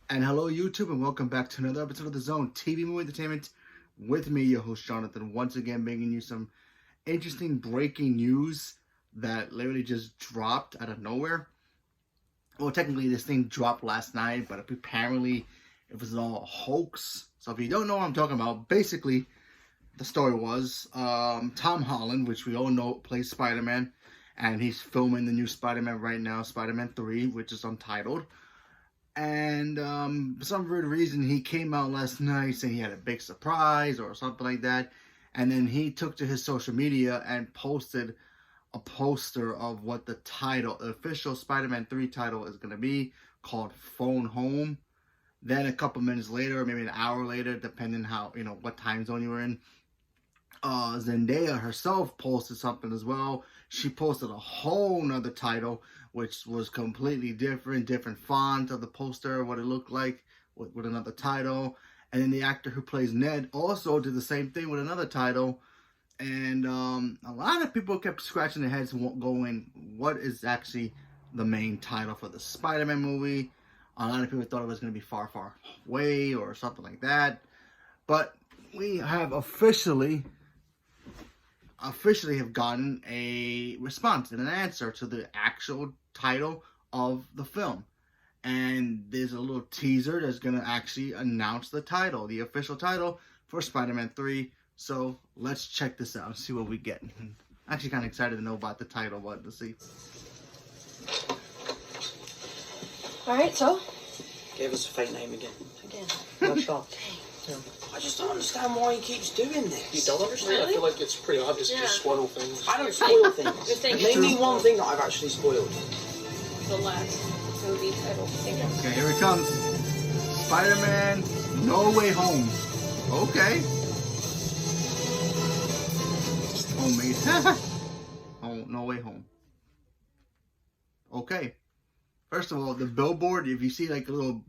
And hello, YouTube, and welcome back to another episode of The Zone TV Movie Entertainment with me, your host, Jonathan, once again bringing you some interesting breaking news that literally just dropped out of nowhere. Well, technically, this thing dropped last night, but apparently it was all a hoax. So if you don't know what I'm talking about, basically, the story was Tom Holland, which we all know plays Spider-Man, and he's filming the new Spider-Man right now, Spider-Man 3, which is untitled. And for some weird reason, he came out last night saying he had a big surprise or something like that. And then he took to his social media and posted a poster of what the title, the official Spider-Man 3 title is going to be, called Phone Home. Then a couple minutes later, maybe an hour later, depending how, what time zone you were in, Zendaya herself posted something as well. She posted a whole nother title, which was completely different font of the poster, what it looked like, with another title. And then the actor who plays Ned also did the same thing with another title. And a lot of people kept scratching their heads going, what is actually the main title for the Spider-Man movie? A lot of people thought it was going to be Far, Far Away or something like that. But we have officially have gotten a response and an answer to the actual title of the film. And there's a little teaser that's going to actually announce the title, the official title for Spider-Man 3. So let's check this out and see what we get. I'm actually kind of excited to know about the title, but let's see. Alright, so? Gave us a fake name again. Again. No shot. Yeah. I just don't understand why he keeps doing this. You don't understand? Really? I feel like it's pretty obvious to just spoil things. I don't spoil things. You're saying Name me one thing that I've actually spoiled. the last movie title. Okay, here it comes. Spider-Man No Way Home. Okay. Homemade. Oh, No Way Home. Okay. First of all, the billboard, if you see like a little,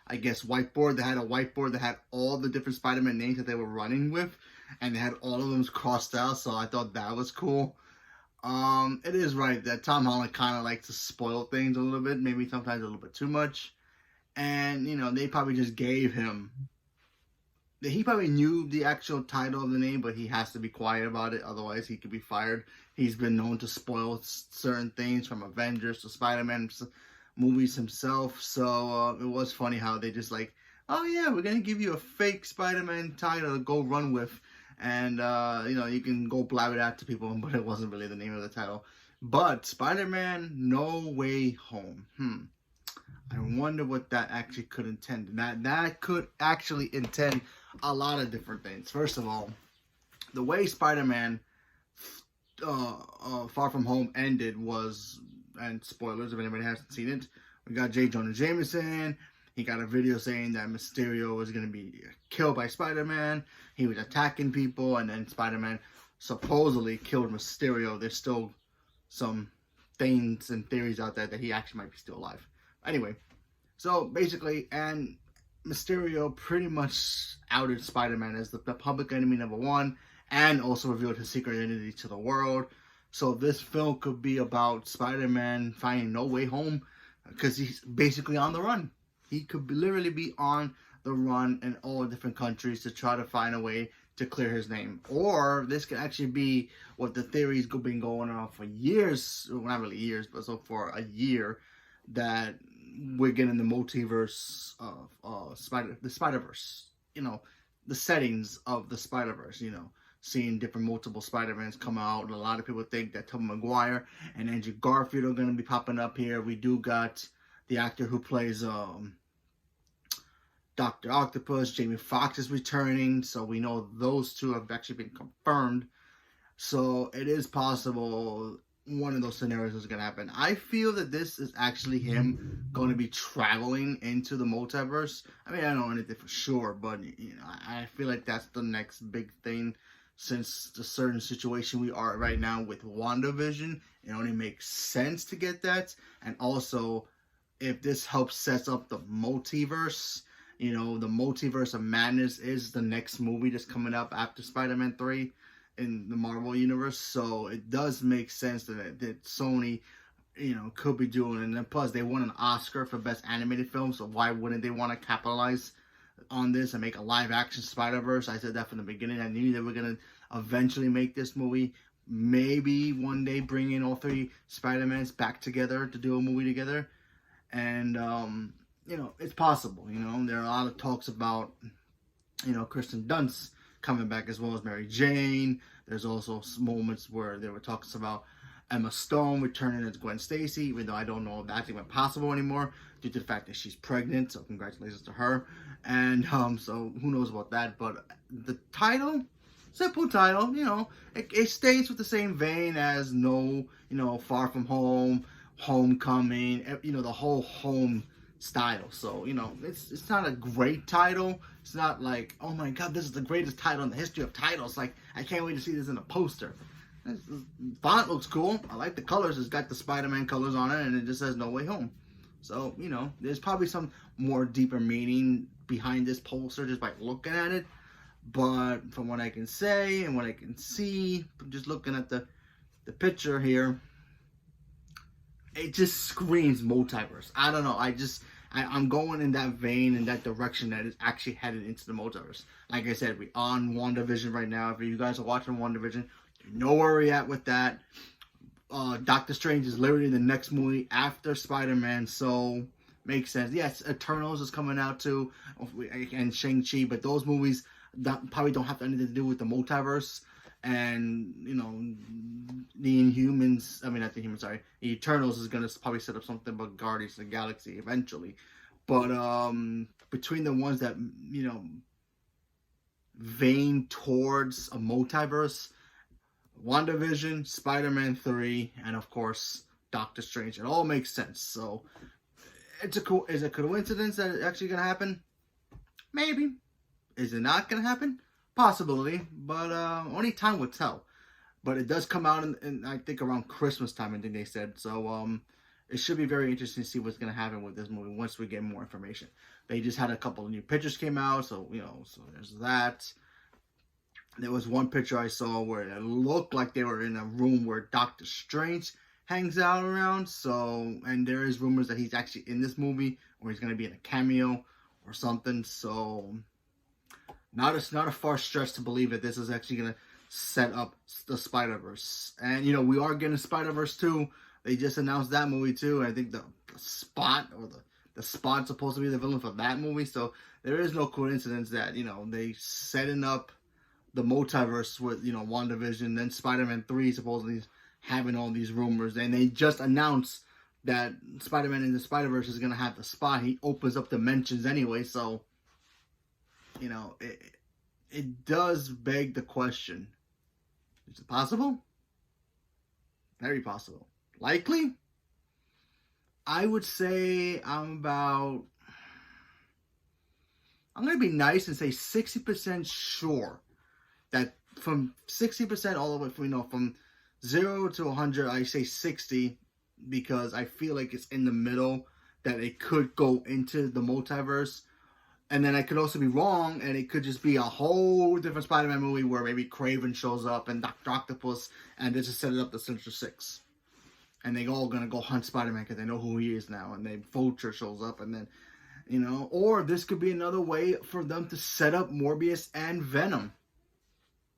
I guess, whiteboard, they had a whiteboard that had all the different Spider-Man names that they were running with, and they had all of them crossed out, so I thought that was cool. It is right that Tom Holland kind of likes to spoil things a little bit, maybe sometimes a little bit too much. And, they probably just gave him, he probably knew the actual title of the name, but he has to be quiet about it, otherwise he could be fired. He's been known to spoil certain things from Avengers to Spider-Man movies himself, so it was funny how they just like, oh yeah, we're gonna give you a fake Spider-Man title to go run with, and you can go blab it out to people, but it wasn't really the name of the title. But Spider-Man No Way Home, I wonder what that actually could intend. That could actually intend a lot of different things. First of all, the way Spider-Man Far From Home ended was, and spoilers if anybody hasn't seen it, we got J. Jonah Jameson. He got a video saying that Mysterio was going to be killed by Spider-Man. He was attacking people, and then Spider-Man supposedly killed Mysterio. There's still some things and theories out there that he actually might be still alive. Anyway, so basically, and Mysterio pretty much outed Spider-Man as the public enemy #1, and also revealed his secret identity to the world. So this film could be about Spider-Man finding no way home, because he's basically on the run. He could literally be on the run in all different countries to try to find a way to clear his name. Or this could actually be what the theory's been going on for years, well, not really years, but so for a year, that we're getting the multiverse of the Spider-Verse. The settings of the Spider-Verse, seeing different multiple Spider-Mans come out. And a lot of people think that Tobey Maguire and Andrew Garfield are going to be popping up here. We do got the actor who plays Dr. Octopus, Jamie Foxx, is returning. So we know those two have actually been confirmed. So it is possible one of those scenarios is going to happen. I feel that this is actually him going to be traveling into the multiverse. I mean, I don't know anything for sure, but I feel like that's the next big thing. Since the certain situation we are right now with WandaVision, it only makes sense to get that. And also, if this helps set up the multiverse, the Multiverse of Madness is the next movie that's coming up after Spider-Man 3 in the Marvel Universe. So it does make sense that Sony could be doing. And then plus, they won an Oscar for Best Animated Film, so why wouldn't they want to capitalize on this and make a live-action Spider-Verse? I said that from the beginning. I knew they were going to eventually make this movie. Maybe one day bring in all 3 Spider-Mans back together to do a movie together. And, it's possible. There are a lot of talks about, Kristen Dunst coming back as well as Mary Jane. There's also moments where there were talks about Emma Stone returning as Gwen Stacy, even though I don't know if that's even possible anymore due to the fact that she's pregnant. So congratulations to her. And so who knows about that? But the title, simple title, it stays with the same vein as Far From Home, Homecoming, the whole home style. So, it's not a great title. It's not like, oh my god, this is the greatest title in the history of titles. Like, I can't wait to see this in a poster. Font looks cool. I like the colors. It's got the Spider-Man colors on it, and it just says No Way Home. So, there's probably some more deeper meaning behind this poster just by looking at it. But from what I can say and what I can see, just looking at the picture here, it just screams multiverse. I don't know. I'm going in that vein, in that direction that is actually headed into the multiverse. Like I said, we're on WandaVision right now. If you guys are watching WandaVision, you know where we're at with that. Doctor Strange is literally the next movie after Spider-Man, so makes sense. Yes, Eternals is coming out too, and Shang-Chi, but those movies probably don't have anything to do with the multiverse. And, the Inhumans, not the Inhumans, sorry, the Eternals is going to probably set up something about Guardians of the Galaxy eventually. But between the ones that, vein towards a multiverse, WandaVision, Spider-Man 3, and of course, Doctor Strange, it all makes sense. So, is it a coincidence that it's actually going to happen? Maybe. Is it not going to happen? Possibility, but only time will tell. But it does come out in I think around Christmas time, I think they said. So it should be very interesting to see what's going to happen with this movie once we get more information. They just had a couple of new pictures came out, so so there's that. There was one picture I saw where it looked like they were in a room where Doctor Strange hangs out around. So, and there is rumors that he's actually in this movie, or he's going to be in a cameo or something. So, not a far stretch to believe that this is actually going to set up the Spider-Verse. And, we are getting Spider-Verse 2. They just announced that movie too. I think the Spot, or the Spot's supposed to be the villain for that movie. So, there is no coincidence that, they setting up the multiverse with, WandaVision, then Spider-Man 3 supposedly having all these rumors. And they just announced that Spider-Man in the Spider-Verse is going to have the Spot. He opens up dimensions anyway, so, it does beg the question. Is it possible? Very possible. Likely? I would say I'm going to be nice and say 60% sure that from 60% all the way from 0 to 100, I say 60 because I feel like it's in the middle that it could go into the multiverse. And then I could also be wrong, and it could just be a whole different Spider-Man movie where maybe Kraven shows up and Dr. Octopus, and they just set it up the Sinister Six. And they all gonna go hunt Spider-Man because they know who he is now, and then Vulture shows up, and then, or this could be another way for them to set up Morbius and Venom.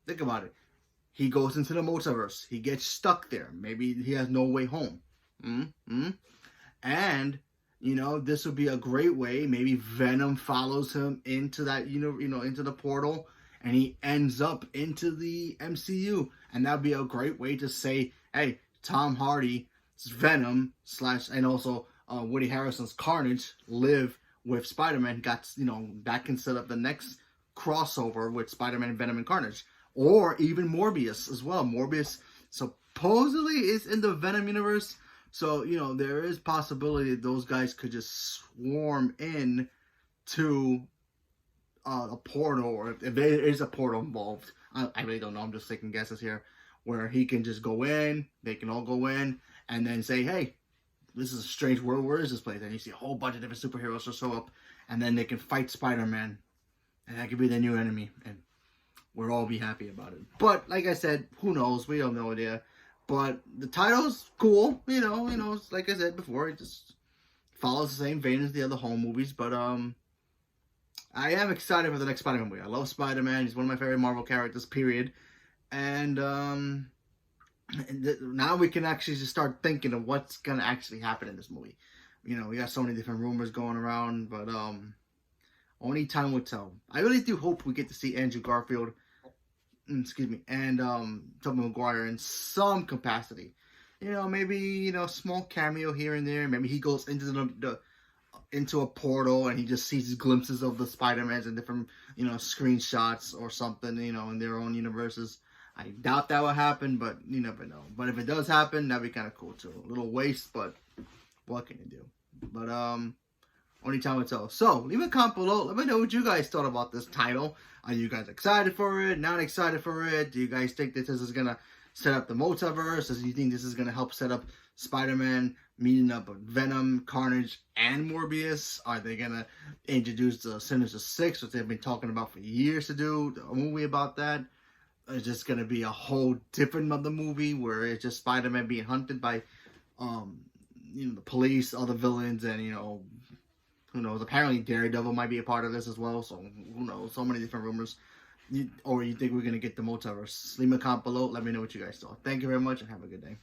Think about it. He goes into the multiverse. He gets stuck there. Maybe he has no way home. And this would be a great way. Maybe Venom follows him into that, into the portal, and he ends up into the MCU. And that'd be a great way to say, hey, Tom Hardy's Venom and also Woody Harrelson's Carnage live with Spider-Man. That can set up the next crossover with Spider-Man, Venom, and Carnage. Or even Morbius as well. Morbius supposedly is in the Venom universe. So, there is possibility that those guys could just swarm in to a portal, or if there is a portal involved. I really don't know. I'm just taking guesses here. Where he can just go in, they can all go in, and then say, hey, this is a strange world. Where is this place? And you see a whole bunch of different superheroes will show up, and then they can fight Spider-Man. And that could be their new enemy. And we'll all be happy about it. But, like I said, who knows? We have no idea. But the title's cool, you know, it's like I said before, it just follows the same vein as the other home movies. But I am excited for the next Spider-Man movie. I love Spider-Man. He's one of my favorite Marvel characters, period. And now we can actually just start thinking of what's gonna actually happen in this movie. You know, we got so many different rumors going around, but only time will tell. I really do hope we get to see Andrew Garfield, and Tobey Maguire in some capacity. You know, maybe small cameo here and there. Maybe he goes into into a portal and he just sees glimpses of the Spider-Mans and different screenshots or something. In their own universes. I doubt that will happen, but you never know. But if it does happen, that'd be kind of cool too. A little waste, but what can you do? But only time will tell. So leave a comment below. Let me know what you guys thought about this title. Are you guys excited for it? Not excited for it? Do you guys think that this is gonna set up the multiverse? Do you think this is gonna help set up Spider-Man meeting up with Venom, Carnage, and Morbius? Are they gonna introduce the Sinister Six, which they've been talking about for years to do a movie about that? It's just gonna be a whole different other movie where it's just Spider-Man being hunted by, the police, other villains, and who knows? Apparently Daredevil might be a part of this as well. So who knows? So many different rumors. Or you think we're gonna get the multiverse? Leave a comment below. Let me know what you guys thought. Thank you very much, and have a good day.